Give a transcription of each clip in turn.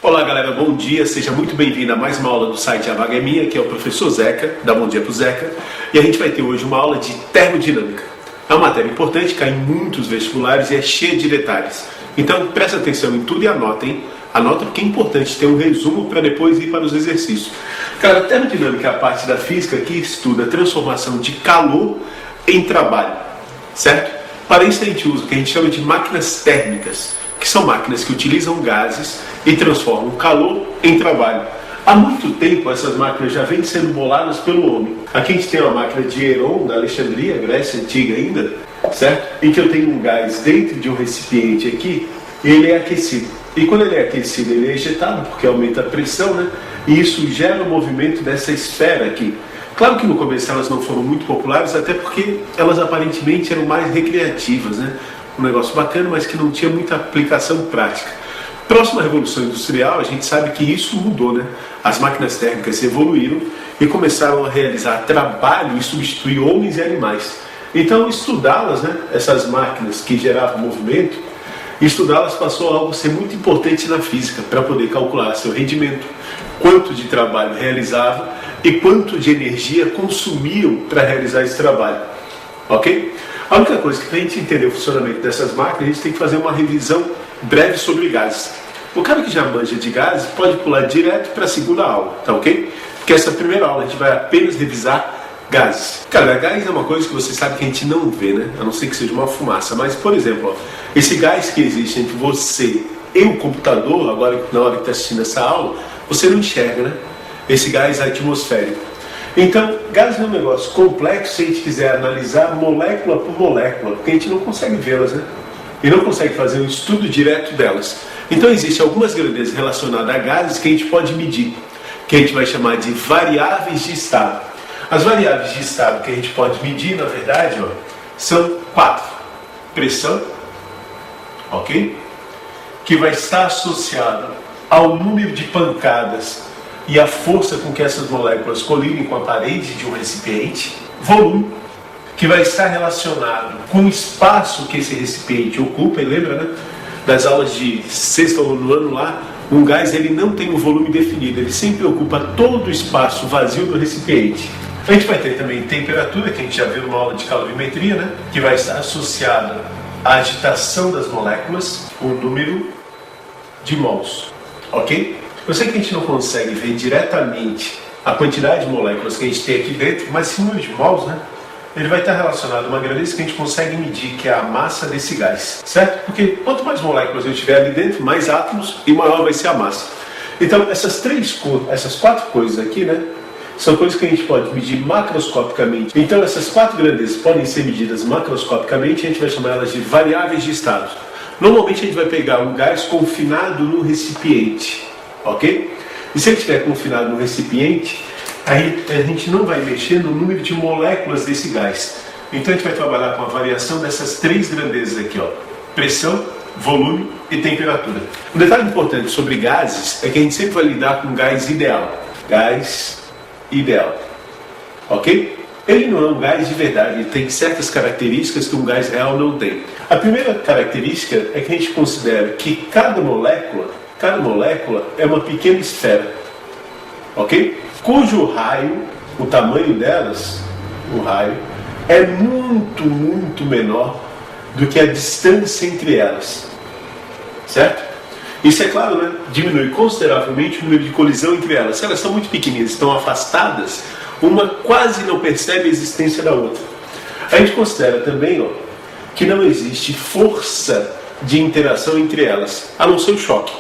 Olá galera, bom dia, seja muito bem-vindo a mais uma aula do site A Vaga é Minha, que é o professor Zeca, dá bom dia pro Zeca, e a gente vai ter hoje uma aula de termodinâmica. É uma matéria importante, cai em muitos vestibulares e é cheia de detalhes. Então presta atenção em tudo e anota, hein? Anota porque é importante ter um resumo para depois ir para os exercícios. Cara, a termodinâmica é a parte da física que estuda a transformação de calor em trabalho, certo? Para isso a gente usa o que a gente chama de máquinas térmicas, que são máquinas que utilizam gases e transformam calor em trabalho. Há muito tempo essas máquinas já vêm sendo boladas pelo homem. Aqui a gente tem uma máquina de Heron, da Alexandria, Grécia Antiga ainda, certo? Em que eu tenho um gás dentro de um recipiente aqui e ele é aquecido. E quando ele é aquecido, ele é ejetado, porque aumenta a pressão, né? E isso gera o movimento dessa esfera aqui. Claro que no começo elas não foram muito populares, até porque elas aparentemente eram mais recreativas, né? Um negócio bacana, mas que não tinha muita aplicação prática. Próxima à Revolução Industrial, a gente sabe que isso mudou, né? As máquinas térmicas evoluíram e começaram a realizar trabalho e substituir homens e animais. Então, estudá-las, né? Essas máquinas que geravam movimento, estudá-las passou a algo a ser muito importante na física, para poder calcular seu rendimento, quanto de trabalho realizavam e quanto de energia consumiam para realizar esse trabalho. Ok? A única coisa que para a gente entender o funcionamento dessas máquinas, a gente tem que fazer uma revisão breve sobre gases. O cara que já manja de gases pode pular direto para a segunda aula, tá ok? Porque essa primeira aula a gente vai apenas revisar gases. Cara, gás é uma coisa que você sabe que a gente não vê, né? A não ser que seja uma fumaça. Mas, por exemplo, ó, esse gás que existe entre você e o computador, agora na hora que está assistindo essa aula, você não enxerga, né? Esse gás é atmosférico. Então, gás é um negócio complexo se a gente quiser analisar molécula por molécula, porque a gente não consegue vê-las, né? E não consegue fazer um estudo direto delas. Então, existem algumas grandezas relacionadas a gases que a gente pode medir, que a gente vai chamar de variáveis de estado. As variáveis de estado que a gente pode medir, na verdade, ó, são 4. Pressão, ok? Que vai estar associada ao número de pancadas e a força com que essas moléculas colidem com a parede de um recipiente. Volume, que vai estar relacionado com o espaço que esse recipiente ocupa. E lembra, né, das aulas de sexto ou nono ano lá, um gás ele não tem um volume definido, ele sempre ocupa todo o espaço vazio do recipiente. A gente vai ter também temperatura, que a gente já viu numa aula de calorimetria, né, que vai estar associada à agitação das moléculas, o número de mols, ok? Eu sei que a gente não consegue ver diretamente a quantidade de moléculas que a gente tem aqui dentro, mas esse número de mols, né, ele vai estar relacionado a uma grandeza que a gente consegue medir, que é a massa desse gás, certo? Porque quanto mais moléculas eu tiver ali dentro, mais átomos e maior vai ser a massa. Então, essas 4 coisas aqui, né, são coisas que a gente pode medir macroscopicamente. Então, essas 4 grandezas podem ser medidas macroscopicamente, a gente vai chamar elas de variáveis de estado. Normalmente, a gente vai pegar um gás confinado no recipiente, ok? E se ele estiver confinado no recipiente, aí a gente não vai mexer no número de moléculas desse gás. Então, a gente vai trabalhar com a variação dessas 3 grandezas aqui, ó: pressão, volume e temperatura. Um detalhe importante sobre gases é que a gente sempre vai lidar com gás ideal. Gás ideal, ok? Ele não é um gás de verdade, ele tem certas características que um gás real não tem. A primeira característica é que a gente considera que cada molécula é uma pequena esfera, ok? Cujo raio, o tamanho delas, o raio, é muito, muito menor do que a distância entre elas, certo? Isso, é claro, né, diminui consideravelmente o número de colisão entre elas. Se elas são muito pequeninas, estão afastadas, uma quase não percebe a existência da outra. A gente considera também, ó, que não existe força de interação entre elas, a não ser o choque,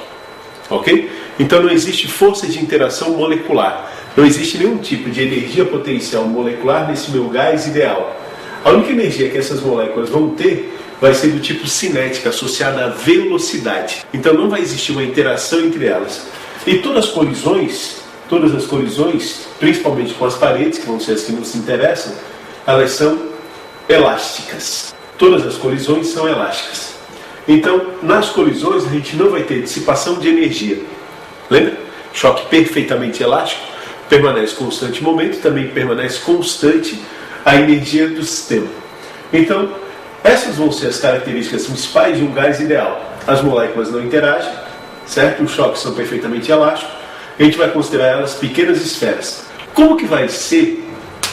ok? Então não existe força de interação molecular. Não existe nenhum tipo de energia potencial molecular nesse meu gás ideal. A única energia que essas moléculas vão ter vai ser do tipo cinética, associada à velocidade. Então não vai existir uma interação entre elas. E todas as colisões, principalmente com as paredes, que vão ser as que nos interessam, elas são elásticas. Todas as colisões são elásticas. Então, nas colisões, a gente não vai ter dissipação de energia. Lembra? Choque perfeitamente elástico, permanece constante o momento, também permanece constante a energia do sistema. Então, essas vão ser as características principais de um gás ideal. As moléculas não interagem, certo? Os choques são perfeitamente elásticos. A gente vai considerar elas pequenas esferas. Como que vai ser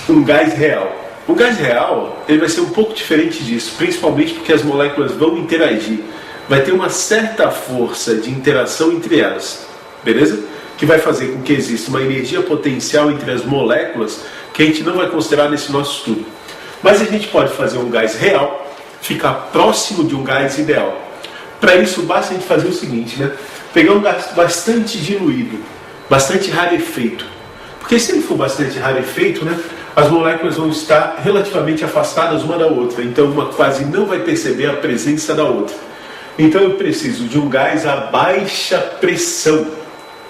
um gás real? O gás real ele vai ser um pouco diferente disso, principalmente porque as moléculas vão interagir. Vai ter uma certa força de interação entre elas, beleza? Que vai fazer com que exista uma energia potencial entre as moléculas que a gente não vai considerar nesse nosso estudo. Mas a gente pode fazer um gás real ficar próximo de um gás ideal. Para isso basta a gente fazer o seguinte, né? Pegar um gás bastante diluído, bastante rarefeito. Porque se ele for bastante rarefeito, né, as moléculas vão estar relativamente afastadas uma da outra. Então uma quase não vai perceber a presença da outra. Então eu preciso de um gás a baixa pressão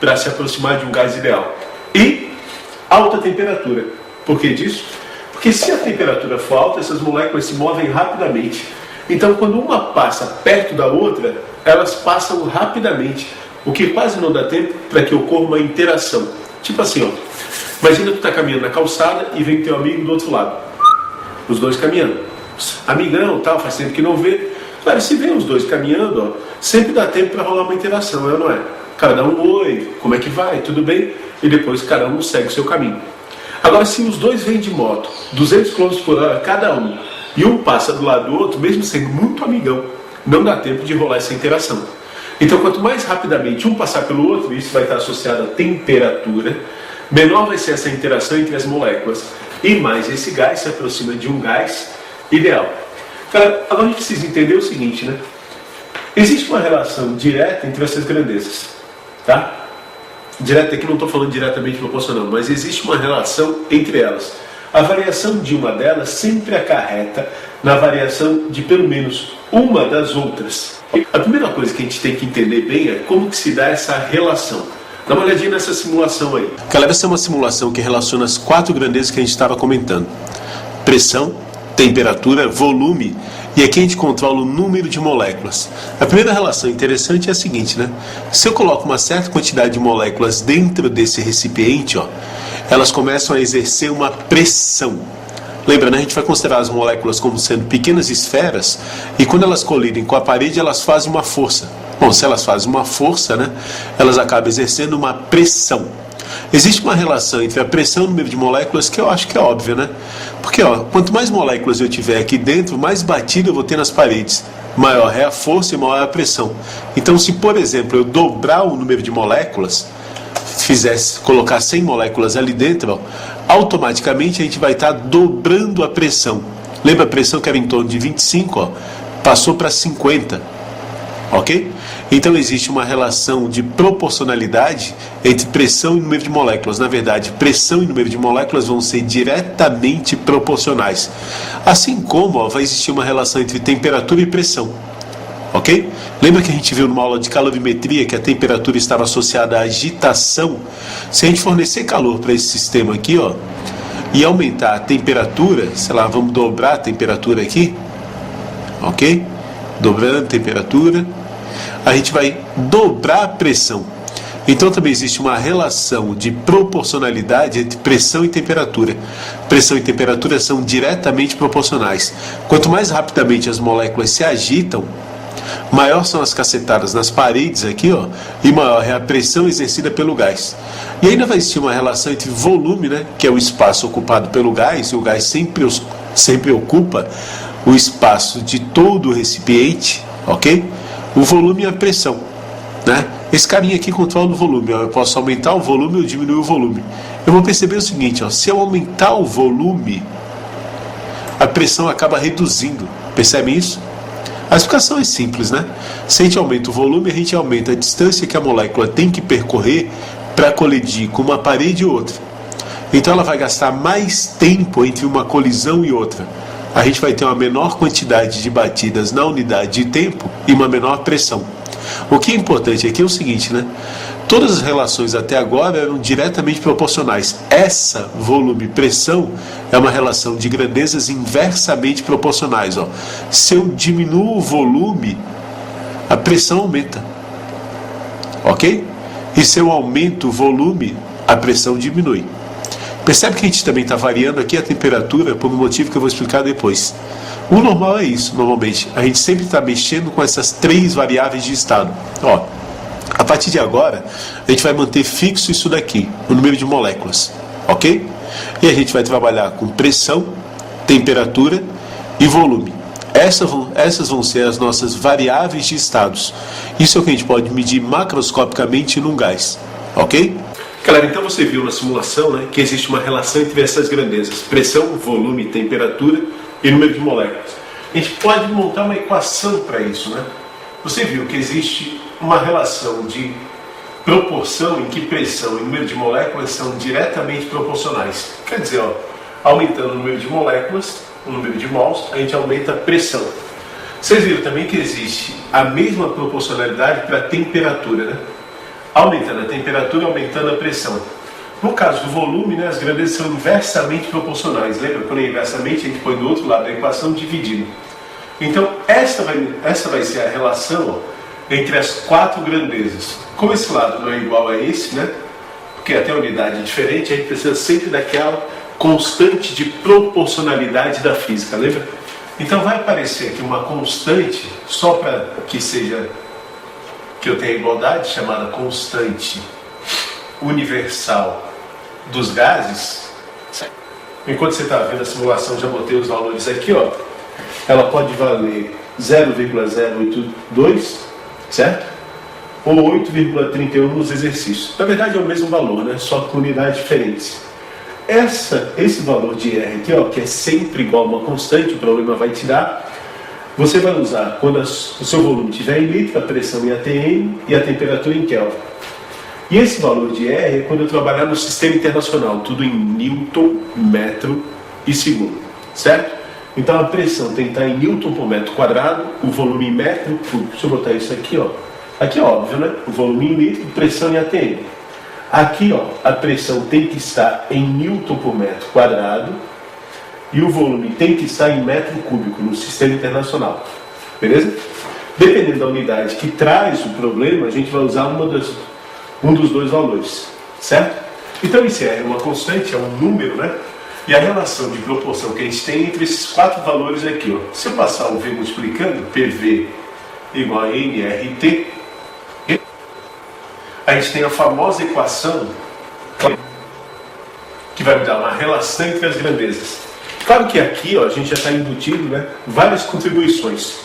para se aproximar de um gás ideal. E alta temperatura. Por que disso? Porque se a temperatura for alta, essas moléculas se movem rapidamente. Então quando uma passa perto da outra, elas passam rapidamente. O que quase não dá tempo para que ocorra uma interação. Tipo assim, ó. Imagina que tu está caminhando na calçada e vem teu amigo do outro lado. Os dois caminhando. Amigão, tal, faz tempo que não vê. Claro, se vê os dois caminhando, ó, sempre dá tempo para rolar uma interação, é ou não é? Cada um, oi, como é que vai? Tudo bem? E depois cada um segue o seu caminho. Agora, se os dois vêm de moto, 200 km por hora cada um, e um passa do lado do outro, mesmo sendo muito amigão, não dá tempo de rolar essa interação. Então, quanto mais rapidamente um passar pelo outro, isso vai estar associado à temperatura, menor vai ser essa interação entre as moléculas, e mais esse gás se aproxima de um gás ideal. Cara, agora a gente precisa entender o seguinte, né? Existe uma relação direta entre essas grandezas, tá? Direta aqui não estou falando diretamente proporcional, mas existe uma relação entre elas. A variação de uma delas sempre acarreta na variação de pelo menos uma das outras. A primeira coisa que a gente tem que entender bem é como que se dá essa relação. Dá uma olhadinha nessa simulação aí. Galera, essa é uma simulação que relaciona as 4 grandezas que a gente estava comentando. Pressão, temperatura, volume, e aqui a gente controla o número de moléculas. A primeira relação interessante é a seguinte, né? Se eu coloco uma certa quantidade de moléculas dentro desse recipiente, ó, elas começam a exercer uma pressão. Lembra, né? A gente vai considerar as moléculas como sendo pequenas esferas, e quando elas colidem com a parede, elas fazem uma força. Bom, se elas fazem uma força, né, elas acabam exercendo uma pressão. Existe uma relação entre a pressão e o número de moléculas que eu acho que é óbvia, né? Porque, ó, quanto mais moléculas eu tiver aqui dentro, mais batida eu vou ter nas paredes. Maior é a força e maior é a pressão. Então, se, por exemplo, eu dobrar o número de moléculas, colocar 100 moléculas ali dentro, ó, automaticamente a gente vai estar dobrando a pressão. Lembra a pressão que era em torno de 25, ó, passou para 50. Ok? Então existe uma relação de proporcionalidade entre pressão e número de moléculas. Na verdade, pressão e número de moléculas vão ser diretamente proporcionais. Assim como, ó, vai existir uma relação entre temperatura e pressão. Ok? Lembra que a gente viu numa aula de calorimetria que a temperatura estava associada à agitação? Se a gente fornecer calor para esse sistema aqui, ó, e aumentar a temperatura, sei lá, vamos dobrar a temperatura aqui, ok? Dobrando a temperatura, a gente vai dobrar a pressão. Então também existe uma relação de proporcionalidade entre pressão e temperatura. Pressão e temperatura são diretamente proporcionais. Quanto mais rapidamente as moléculas se agitam, maior são as cacetadas nas paredes aqui, ó, e maior é a pressão exercida pelo gás. E ainda vai existir uma relação entre volume, né, que é o espaço ocupado pelo gás, e o gás sempre ocupa o espaço de todo o recipiente, ok? O volume e a pressão, né? Esse carinha aqui controla o volume, ó. Eu posso aumentar o volume ou diminuir o volume. Eu vou perceber o seguinte, ó, se eu aumentar o volume, a pressão acaba reduzindo. Percebe isso? A explicação é simples, né? Se a gente aumenta o volume, a gente aumenta a distância que a molécula tem que percorrer para colidir com uma parede e outra. Então ela vai gastar mais tempo entre uma colisão e outra. A gente vai ter uma menor quantidade de batidas na unidade de tempo e uma menor pressão. O que é importante aqui é o seguinte, né? Todas as relações até agora eram diretamente proporcionais. Essa volume-pressão é uma relação de grandezas inversamente proporcionais. Ó. Se eu diminuo o volume, a pressão aumenta. Ok? E se eu aumento o volume, a pressão diminui. Percebe que a gente também está variando aqui a temperatura por um motivo que eu vou explicar depois. O normal é isso, normalmente. A gente sempre está mexendo com essas 3 variáveis de estado. Ó, A partir de agora, a gente vai manter fixo isso daqui, o número de moléculas, ok? E a gente vai trabalhar com pressão, temperatura e volume. Essas vão ser as nossas variáveis de estados. Isso é o que a gente pode medir macroscopicamente num gás, ok? Galera, então você viu na simulação, né, que existe uma relação entre essas grandezas: pressão, volume, temperatura e número de moléculas. A gente pode montar uma equação para isso, né? Você viu que existe uma relação de proporção em que pressão e número de moléculas são diretamente proporcionais. Quer dizer, ó, aumentando o número de moléculas, o número de mols, a gente aumenta a pressão. Vocês viram também que existe a mesma proporcionalidade para a temperatura, né? Aumentando a temperatura, aumentando a pressão. No caso do volume, né, as grandezas são inversamente proporcionais. Lembra? Quando é inversamente, a gente põe do outro lado da equação dividindo. Então, essa vai ser a relação, ó, entre as quatro grandezas. Como esse lado não é igual a esse, né? Porque até a unidade é diferente, a gente precisa sempre daquela constante de proporcionalidade da física, lembra? Então vai aparecer aqui uma constante, só para que eu tenha igualdade, chamada constante universal dos gases. Enquanto você está vendo a simulação, já botei os valores aqui, ó. Ela pode valer 0,082, certo? Ou 8,31 nos exercícios. Na verdade é o mesmo valor, né? Só com unidades diferentes. Esse valor de R aqui, ó, que é sempre igual a uma constante, o problema vai te dar. Você vai usar quando o seu volume estiver em litro, a pressão em atm e a temperatura em Kelvin. E esse valor de R é quando eu trabalhar no sistema internacional, tudo em Newton, metro e segundo, certo? Então a pressão tem que estar em Newton por metro quadrado, o volume em metro cúbico. Deixa eu botar isso aqui, ó. Aqui é óbvio, né? O volume em litro, pressão em atm. Aqui, ó, a pressão tem que estar em Newton por metro quadrado e o volume tem que estar em metro cúbico no sistema internacional. Beleza? Dependendo da unidade que traz o problema, a gente vai usar um dos dois valores, certo? Então esse R é uma constante, é um número, né? E a relação de proporção que a gente tem entre esses quatro valores aqui, ó. Se eu passar o V multiplicando, PV igual a nRT, a gente tem a famosa equação que vai me dar uma relação entre as grandezas. Claro que aqui, ó, a gente já está embutido, né, várias contribuições.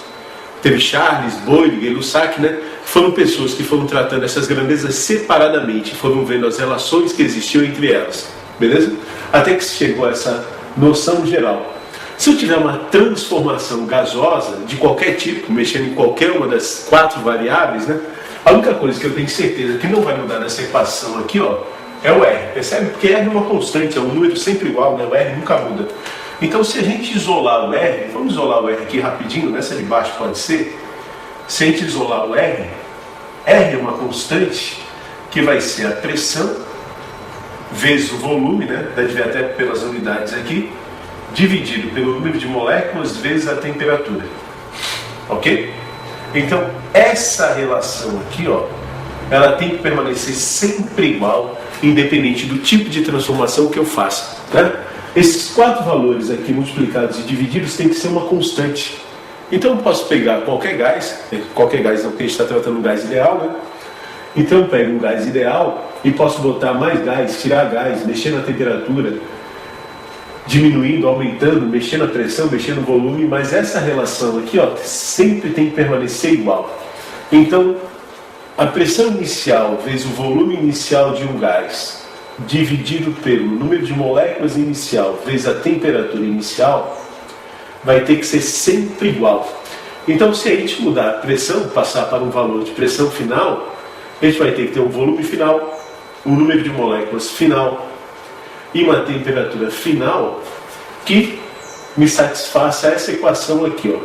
Teve Charles, Boyle, Lussac, né, foram pessoas que foram tratando essas grandezas separadamente, foram vendo as relações que existiam entre elas, beleza? Até que se chegou a essa noção geral. Se eu tiver uma transformação gasosa de qualquer tipo, mexendo em qualquer uma das quatro variáveis, né, a única coisa que eu tenho certeza que não vai mudar nessa equação aqui, ó, é o R, percebe? Porque R é uma constante, é um número sempre igual, né? O R nunca muda. Então, se a gente isolar o R, vamos isolar o R aqui rapidinho, nessa de baixo pode ser. Se a gente isolar o R é uma constante que vai ser a pressão vezes o volume, né? Deve ver até pelas unidades aqui, dividido pelo número de moléculas vezes a temperatura. Ok? Então, essa relação aqui, ó, ela tem que permanecer sempre igual, independente do tipo de transformação que eu faça, né? Esses quatro valores aqui multiplicados e divididos tem que ser uma constante. Então eu posso pegar qualquer gás não, porque a gente está tratando um gás ideal, né? Então eu pego um gás ideal e posso botar mais gás, tirar gás, mexer na temperatura, diminuindo, aumentando, mexendo a pressão, mexendo o volume, mas essa relação aqui, ó, sempre tem que permanecer igual. Então, a pressão inicial vezes o volume inicial de um gás, dividido pelo número de moléculas inicial vezes a temperatura inicial, vai ter que ser sempre igual. Então, se a gente mudar a pressão, passar para um valor de pressão final, a gente vai ter que ter um volume final, um número de moléculas final e uma temperatura final que me satisfaça essa equação aqui, ó.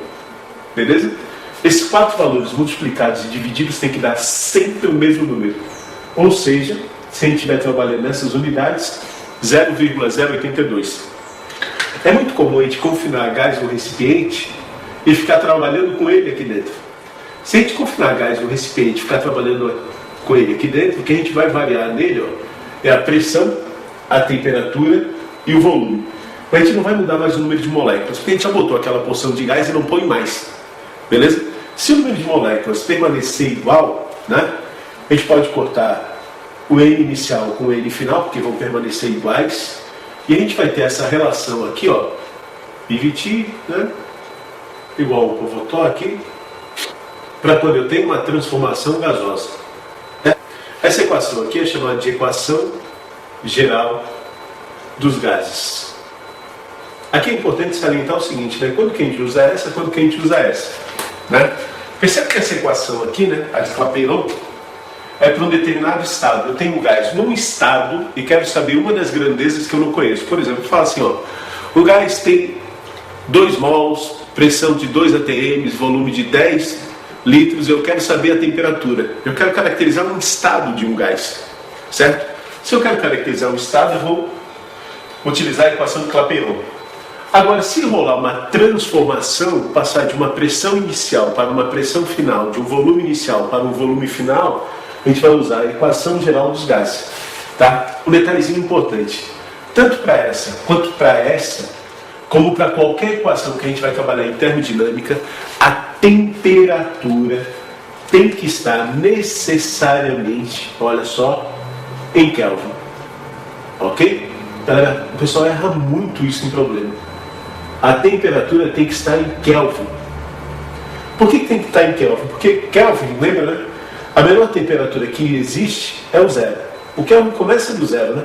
Beleza? Esses quatro valores multiplicados e divididos tem que dar sempre o mesmo número. Ou seja, se a gente estiver trabalhando nessas unidades, 0,082. É muito comum a gente confinar gás no recipiente e ficar trabalhando com ele aqui dentro. Se a gente confinar gás no recipiente e ficar trabalhando com ele aqui dentro, o que a gente vai variar nele, ó, é a pressão, a temperatura e o volume. Mas a gente não vai mudar mais o número de moléculas, porque a gente já botou aquela porção de gás e não põe mais. Beleza? Se o número de moléculas permanecer igual, né, A gente pode cortar o N inicial com o N final, porque vão permanecer iguais. E a gente vai ter essa relação aqui, ó, PVT, né, igual ao Povotó aqui, para quando eu tenho uma transformação gasosa. Essa equação aqui é chamada de equação geral dos gases. Aqui é importante salientar o seguinte, né, quando que a gente usa essa, quando que a gente usa essa, né? Percebe que essa equação aqui, né, a de Clapeyron, é para um determinado estado. Eu tenho um gás num estado e quero saber uma das grandezas que eu não conheço. Por exemplo, fala assim, ó, o gás tem 2 mols, pressão de 2 atm, volume de 10 litros, eu quero saber a temperatura. Eu quero caracterizar um estado de um gás, certo? Se eu quero caracterizar um estado, eu vou utilizar a equação de Clapeyron. Agora, se rolar uma transformação, passar de uma pressão inicial para uma pressão final, de um volume inicial para um volume final, a gente vai usar a equação geral dos gases. Tá? Um detalhezinho importante, tanto para essa quanto para essa, como para qualquer equação que a gente vai trabalhar em termodinâmica, a temperatura tem que estar necessariamente, olha só, em Kelvin. Ok? Galera, o pessoal erra muito isso em problema. A temperatura tem que estar em Kelvin. Por que tem que estar em Kelvin? Porque Kelvin, lembra, né? A menor temperatura que existe é o zero. O Kelvin começa do zero, né?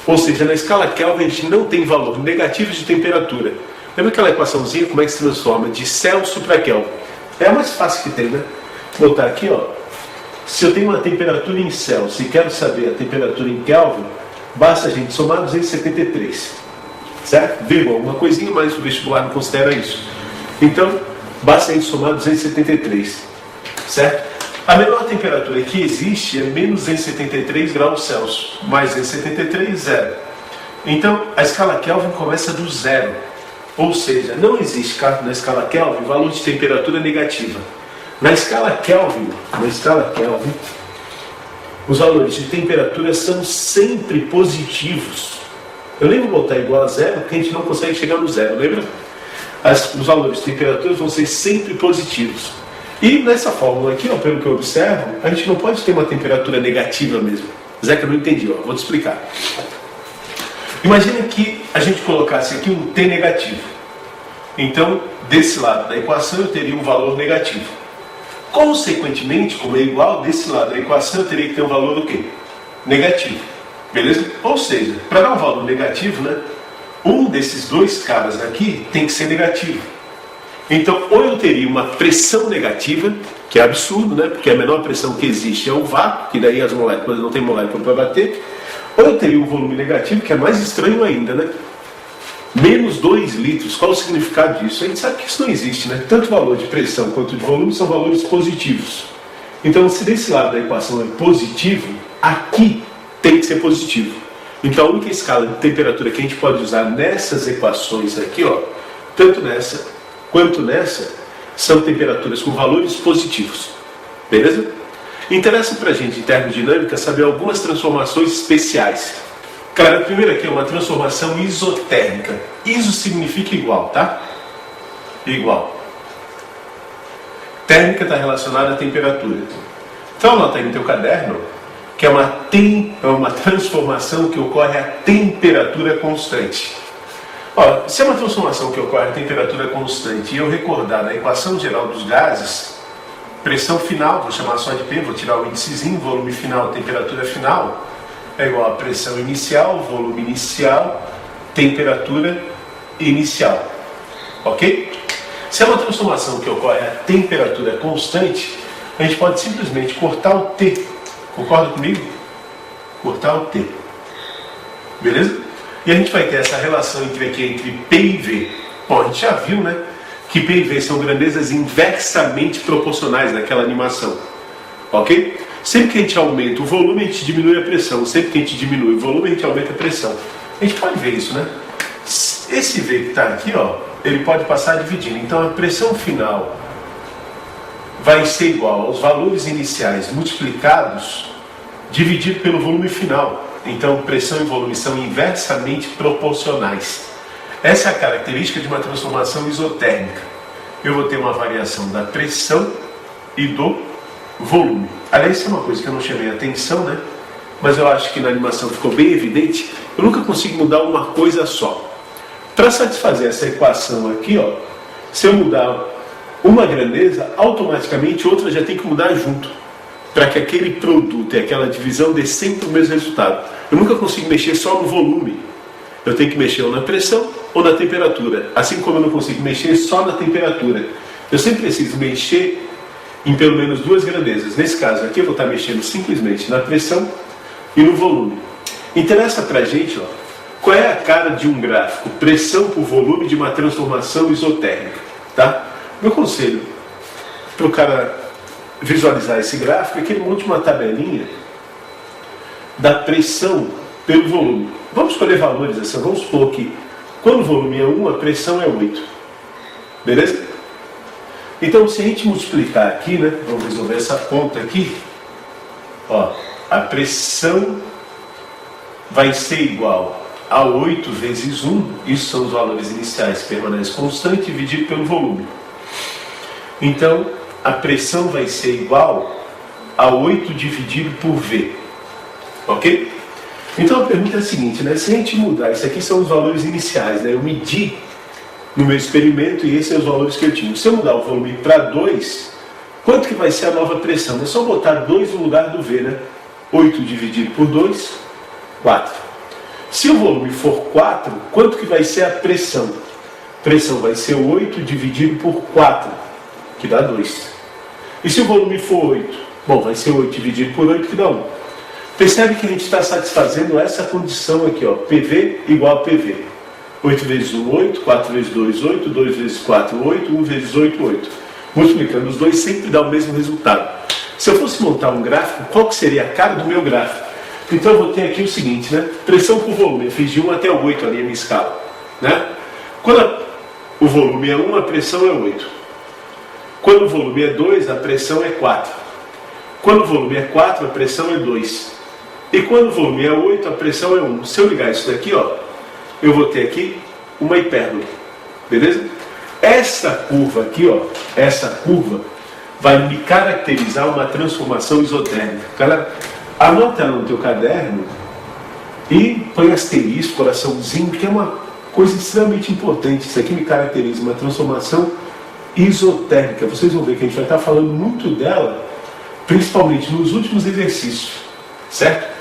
Ou seja, na escala Kelvin a gente não tem valor negativo de temperatura. Lembra aquela equaçãozinha, como é que se transforma de Celsius para Kelvin? É a mais fácil que tem, né? Vou botar aqui, ó. Se eu tenho uma temperatura em Celsius e quero saber a temperatura em Kelvin, basta a gente somar 273. Certo? Vírgula, uma coisinha mais, o vestibular não considera isso. Então, basta a gente somar 273. Certo? A menor temperatura que existe é menos 273 graus Celsius. Mais 273, zero. Então, a escala Kelvin começa do zero. Ou seja, não existe na escala Kelvin valor de temperatura negativa. Na escala Kelvin, os valores de temperatura são sempre positivos. Eu nem vou botar igual a zero, porque a gente não consegue chegar no zero, lembra? Os valores de temperatura vão ser sempre positivos. E nessa fórmula aqui, ó, pelo que eu observo, a gente não pode ter uma temperatura negativa mesmo. Zeca, eu não entendi, ó, vou te explicar. Imagina que a gente colocasse aqui um T negativo. Então, desse lado da equação eu teria um valor negativo. Consequentemente, como é igual, desse lado da equação eu teria que ter um valor o quê? Negativo. Beleza? Ou seja, para dar um valor negativo, né, um desses dois caras aqui tem que ser negativo. Então, ou eu teria uma pressão negativa, que é absurdo, né, porque a menor pressão que existe é o vácuo, que daí as moléculas não tem molécula para bater, ou eu teria um volume negativo, que é mais estranho ainda, né? Menos 2 litros, qual o significado disso? A gente sabe que isso não existe, né? Tanto o valor de pressão quanto de volume são valores positivos. Então, se desse lado da equação é positivo, aqui tem que ser positivo. Então, a única escala de temperatura que a gente pode usar nessas equações aqui, ó, tanto nessa quanto nessa, são temperaturas com valores positivos. Beleza? Interessa pra gente em termodinâmica saber algumas transformações especiais. Cara, a primeira aqui é uma transformação isotérmica. Iso significa igual, tá? Igual. Térmica está relacionada à temperatura. Então anota aí no teu caderno que é uma transformação que ocorre a temperatura constante. Ó, se é uma transformação que ocorre a temperatura constante e eu recordar da equação geral dos gases, pressão final, vou chamar só de P, vou tirar o índicezinho, volume final, temperatura final, é igual a pressão inicial, volume inicial, temperatura inicial. Ok? Se é uma transformação que ocorre a temperatura constante, a gente pode simplesmente cortar o T. Concorda comigo? Cortar o T. Beleza? E a gente vai ter essa relação entre P e V. Bom, a gente já viu, né, que P e V são grandezas inversamente proporcionais naquela animação. Ok? Sempre que a gente aumenta o volume, a gente diminui a pressão. Sempre que a gente diminui o volume, a gente aumenta a pressão. A gente pode ver isso, né? Esse V que está aqui, ó, ele pode passar dividindo. Então a pressão final vai ser igual aos valores iniciais multiplicados dividido pelo volume final. Então pressão e volume são inversamente proporcionais. Essa é a característica de uma transformação isotérmica. Eu vou ter uma variação da pressão e do volume. Aliás, isso é uma coisa que eu não chamei a atenção, né? Mas eu acho que na animação ficou bem evidente. Eu nunca consigo mudar uma coisa só. Para satisfazer essa equação aqui, ó, se eu mudar uma grandeza, automaticamente outra já tem que mudar junto, para que aquele produto e aquela divisão dê sempre o mesmo resultado. Eu nunca consigo mexer só no volume. Eu tenho que mexer ou na pressão ou na temperatura. Assim como eu não consigo mexer só na temperatura. Eu sempre preciso mexer em pelo menos duas grandezas. Nesse caso aqui eu vou estar mexendo simplesmente na pressão e no volume. Interessa para a gente, ó, qual é a cara de um gráfico? Pressão por volume de uma transformação isotérmica. Tá? Meu conselho para o cara visualizar esse gráfico é que ele monte uma tabelinha da pressão pelo volume. Vamos escolher valores assim. Vamos supor que quando o volume é 1, a pressão é 8. Beleza? Então, se a gente multiplicar aqui, né? Vamos resolver essa conta aqui. Ó, a pressão vai ser igual a 8 vezes 1. Isso são os valores iniciais, permanece constante, dividido pelo volume. Então, a pressão vai ser igual a 8 dividido por V. Ok? Então a pergunta é a seguinte, né? Se a gente mudar, isso aqui são os valores iniciais, né? Eu medi no meu experimento e esses são os valores que eu tinha. Se eu mudar o volume para 2, quanto que vai ser a nova pressão? É só botar 2 no lugar do V, né? 8 dividido por 2, 4. Se o volume for 4, quanto que vai ser a pressão? A pressão vai ser 8 dividido por 4, que dá 2. E se o volume for 8? Bom, vai ser 8 dividido por 8, que dá 1. Percebe que a gente está satisfazendo essa condição aqui, ó, PV igual a PV. 8 vezes 1, 8, 4 vezes 2, 8, 2 vezes 4, 8, 1 vezes 8, 8. Multiplicando os dois sempre dá o mesmo resultado. Se eu fosse montar um gráfico, qual que seria a cara do meu gráfico? Então eu vou ter aqui o seguinte, né? Pressão por volume, eu fiz de 1 até 8 ali a minha escala. Né? Quando o volume é 1, a pressão é 8. Quando o volume é 2, a pressão é 4. Quando o volume é 4, a pressão é 2. E quando o volume é 8, a pressão é 1. Se eu ligar isso daqui, ó, eu vou ter aqui uma hipérbole. Beleza? Essa curva aqui, ó, essa curva vai me caracterizar uma transformação isotérmica. Galera, anota no teu caderno e põe asterisco, coraçãozinho, que é uma coisa extremamente importante. Isso aqui me caracteriza uma transformação isotérmica. Vocês vão ver que a gente vai estar falando muito dela, principalmente nos últimos exercícios, certo?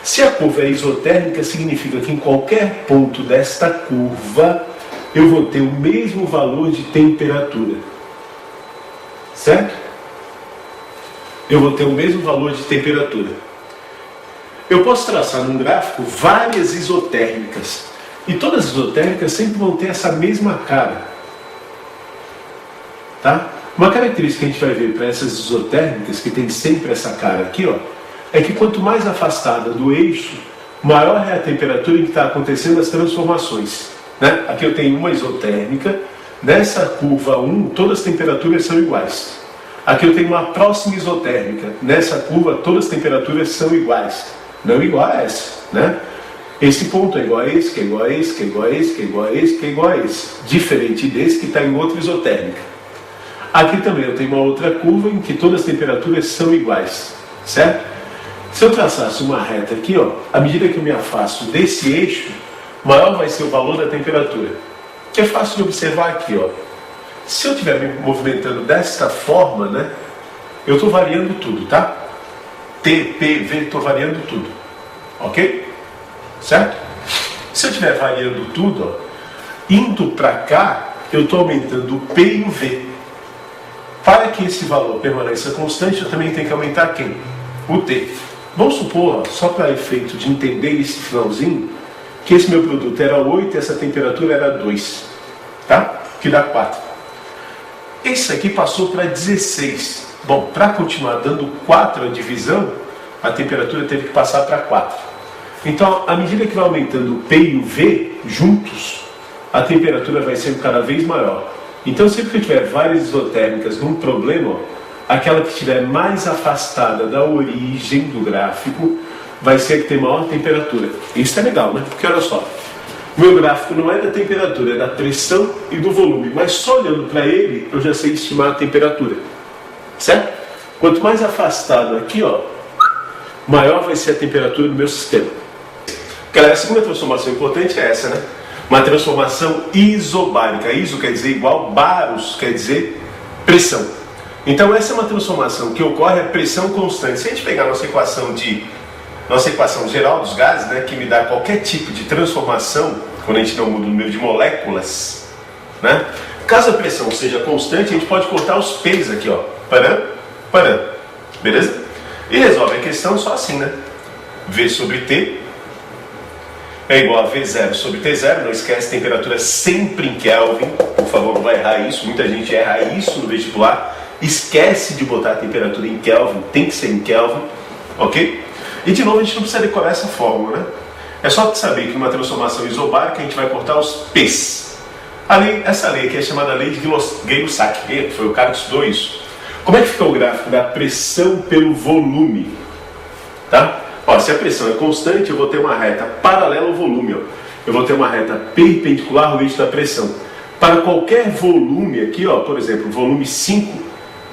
Se a curva é isotérmica, significa que em qualquer ponto desta curva eu vou ter o mesmo valor de temperatura, certo? Eu vou ter o mesmo valor de temperatura. Eu posso traçar num gráfico várias isotérmicas, e todas as isotérmicas sempre vão ter essa mesma cara, tá? Uma característica que a gente vai ver para essas isotérmicas, que tem sempre essa cara aqui, ó, é que quanto mais afastada do eixo, maior é a temperatura em que está acontecendo as transformações. Né? Aqui eu tenho uma isotérmica, nessa curva 1, todas as temperaturas são iguais. Aqui eu tenho uma próxima isotérmica, nessa curva todas as temperaturas são iguais. Não igual a essa. Né? Esse ponto é igual a esse, que é igual a esse, que é igual a esse, que é igual a esse, que é igual a esse. Diferente desse que está em outra isotérmica. Aqui também eu tenho uma outra curva em que todas as temperaturas são iguais. Certo? Se eu traçasse uma reta aqui, ó, à medida que eu me afasto desse eixo, maior vai ser o valor da temperatura. Que é fácil de observar aqui, ó. Se eu estiver me movimentando desta forma, né, eu estou variando tudo, tá? T, P, V, estou variando tudo. Ok? Certo? Se eu estiver variando tudo, ó, indo para cá, eu estou aumentando o P e o V. Para que esse valor permaneça constante, eu também tenho que aumentar quem? O T. Vamos supor, só para efeito de entender esse finalzinho, que esse meu produto era 8 e essa temperatura era 2, tá? Que dá 4. Esse aqui passou para 16. Bom, para continuar dando 4 a divisão, a temperatura teve que passar para 4. Então, à medida que vai aumentando o P e o V juntos, a temperatura vai sendo cada vez maior. Então, sempre que eu tiver várias isotérmicas num problema, ó, aquela que estiver mais afastada da origem do gráfico vai ser a que tem maior temperatura. Isso é legal, né? Porque olha só, o meu gráfico não é da temperatura, é da pressão e do volume, mas só olhando para ele eu já sei estimar a temperatura, certo? Quanto mais afastado aqui, ó, maior vai ser a temperatura do meu sistema. Galera, a segunda transformação importante é essa, né? Uma transformação isobárica. Iso quer dizer igual, baros quer dizer pressão. Então essa é uma transformação que ocorre a pressão constante. Se a gente pegar nossa equação geral dos gases, né, que me dá qualquer tipo de transformação, quando a gente não muda o número de moléculas, né? Caso a pressão seja constante, a gente pode cortar os P's aqui, ó. Param. Beleza? E resolve a questão só assim, né? V sobre T é igual a V0 sobre T0. Não esquece, temperatura sempre em Kelvin. Por favor, não vai errar isso. Muita gente erra isso no vestibular. Esquece de botar a temperatura em Kelvin. Tem que ser em Kelvin. Ok? E de novo, a gente não precisa decorar essa fórmula, né? É só saber que numa transformação isobárica a gente vai cortar os P's. Essa lei aqui é chamada lei de Gay-Lussac. Foi o cara que estudou isso. Como é que fica o gráfico da pressão pelo volume? Tá? Ó, se a pressão é constante, eu vou ter uma reta paralela ao volume. Ó. Eu vou ter uma reta perpendicular ao eixo da pressão. Para qualquer volume aqui, ó, por exemplo, volume 5,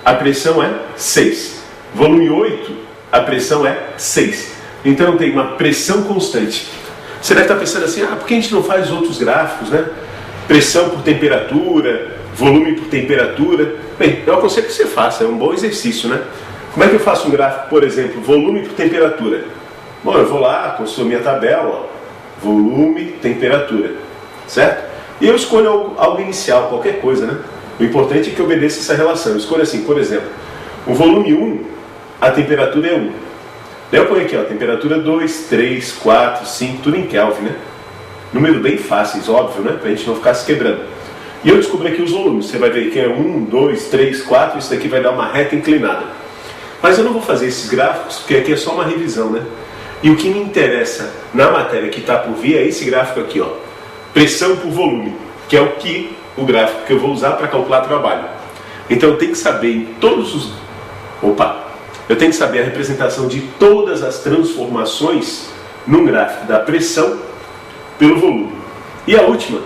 a pressão é 6. Volume 8, a pressão é 6. Então eu tenho uma pressão constante. Você deve estar pensando assim, por que a gente não faz outros gráficos, né? Pressão por temperatura, volume por temperatura. Bem, eu aconselho que você faça, é um bom exercício, né? Como é que eu faço um gráfico, por exemplo, volume por temperatura? Bom, eu vou lá, construo minha tabela, ó, volume, temperatura, certo? E eu escolho algo inicial, qualquer coisa, né? O importante é que eu obedeça essa relação. Eu escolho assim, por exemplo, o volume 1, a temperatura é 1. Daí eu ponho aqui, ó, temperatura 2, 3, 4, 5, tudo em Kelvin, né? Números bem fáceis, óbvio, né? Pra gente não ficar se quebrando. E eu descubro aqui os volumes. Você vai ver que é 1, 2, 3, 4, isso daqui vai dar uma reta inclinada. Mas eu não vou fazer esses gráficos, porque aqui é só uma revisão, né? E o que me interessa na matéria que está por vir é esse gráfico aqui, ó. Pressão por volume, que é o gráfico que eu vou usar para calcular trabalho. Então eu tenho que saber em todos os... Eu tenho que saber a representação de todas as transformações num gráfico da pressão pelo volume. E a última,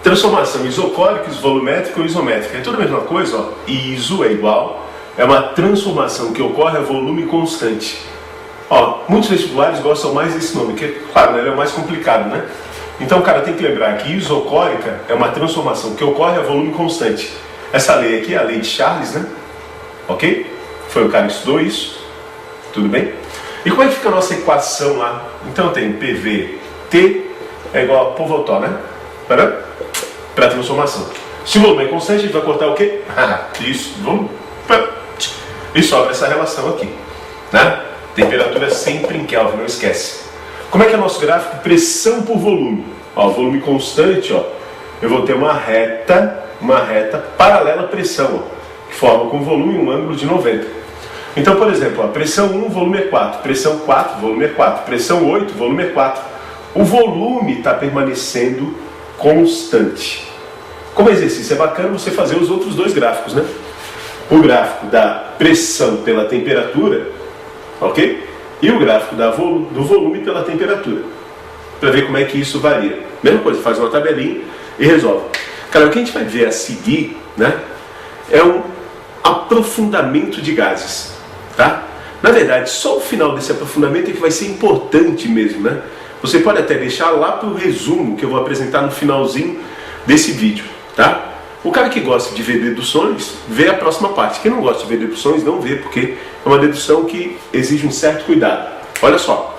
transformação isocórica, isvolumétrica ou isométrica. É tudo a mesma coisa, ó. Iso é igual, é uma transformação que ocorre a volume constante. Ó, muitos vestibulares gostam mais desse nome, que, claro, ele é o mais complicado, né? Então, cara, tem que lembrar que isocórica é uma transformação que ocorre a volume constante. Essa lei aqui é a lei de Charles, né? Ok? Foi o cara que estudou isso. Tudo bem? E como é que fica a nossa equação lá? Então, tem PVT é igual a Povoltó, né? Para transformação. Se o volume é constante, a gente vai cortar o quê? Isso, volume. E sobra essa relação aqui, né? Temperatura sempre em Kelvin, não esquece. Como é que é o nosso gráfico? Pressão por volume. Ó, volume constante, ó. Eu vou ter uma reta paralela à pressão, ó, que forma com o volume um ângulo de 90. Então, por exemplo, ó, pressão 1, volume é 4. Pressão 4, volume é 4. Pressão 8, volume é 4. O volume está permanecendo constante. Como exercício é bacana você fazer os outros dois gráficos, né? O gráfico da pressão pela temperatura, ok? E o gráfico do volume pela temperatura, para ver como é que isso varia. Mesma coisa, faz uma tabelinha e resolve. Cara, o que a gente vai ver a seguir, né, é um aprofundamento de gases, tá? Na verdade, só o final desse aprofundamento é que vai ser importante mesmo, né? Você pode até deixar lá para o resumo que eu vou apresentar no finalzinho desse vídeo, tá? O cara que gosta de ver deduções, vê a próxima parte. Quem não gosta de ver deduções, não vê, porque é uma dedução que exige um certo cuidado. Olha só.